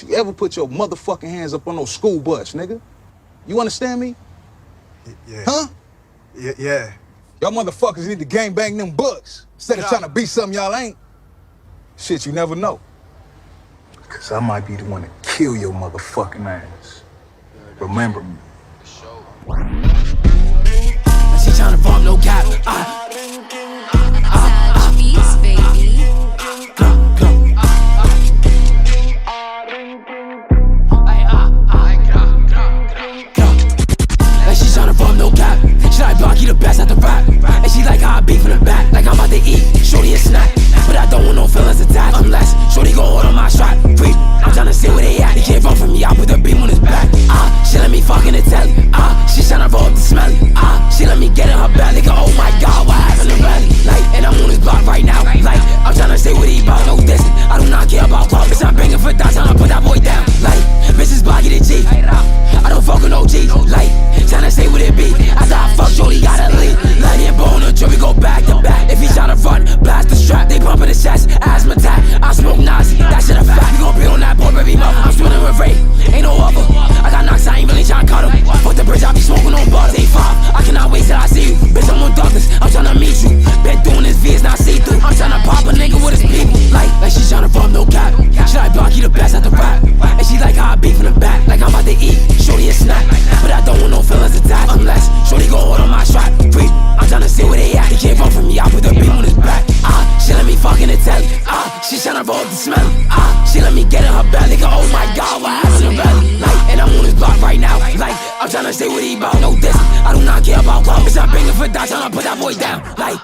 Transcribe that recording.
Don't you ever put your motherfucking hands up on no school bus, nigga. You understand me? Yeah. Huh? Yeah. Y'all motherfuckers need to gangbang them books instead of trying to be something y'all ain't. Shit, you never know. Cause I might be the one to kill your motherfucking ass. Remember me. She tryna bump no cap. Beats, baby. Like she tryna bump no cap. She like Blocky the best at the rap. And she like how I beef in the back. Like I'm about to eat, shorty a snack. But I don't want no feelings attached. Unless shorty gon' hold on my shot. Creep, I'm tryna see where they at. They can't run from me, I put the beam on his back. She let me fuck in the telly. She tryna roll up the smelly. She let me get in her belly. Oh my god, what happened to belly? Like, and I'm on his block right now. Like, I'm tryna say what he bout. No distance, I do not care about club. Bitch, I'm banging for dots, I'ma put that boy down. Like, bitch is Blocky the G. I don't fuck with no G. Like, tryna say what it be. After I fuck Jody, gotta leave. Let him bone the jury, go back to back. If he tryna run, blast the strap. They pumping the chest, asthma attack. I smoke Nazi, that shit a fact. You gon' be on that boy, baby mother. I'm swimming with Ray, ain't no other. I got knocks, I ain't really tryna cut him. Fuck the bridge, I be smoking on butter. Day 5, I cannot wait till I see you. Bitch, I'm on Douglas, I'm tryna meet you. Been doing this V, it's not see-through. I'm tryna pop a nigga with his people. Like she tryna bump no cap. She like Blocky the best at the rap. And she like how I beef in the back. Like I'm about to eat, shorty a snack. But I don't want no feelings attached. Unless shorty gon' hold on my shot. Creep, I'm tryna see where they at. They can't run from me, I put the beam on his back. She let me fuck in the telly. She tryna roll up the smelly. She let me get in her belly. Oh my god, what happened to belly? Like, and I'm on his block right now. Like, I'm tryna say what he bout. No distance, I do not care about club. Bitch, I'm banging for dots, I'ma put that boy down. Like.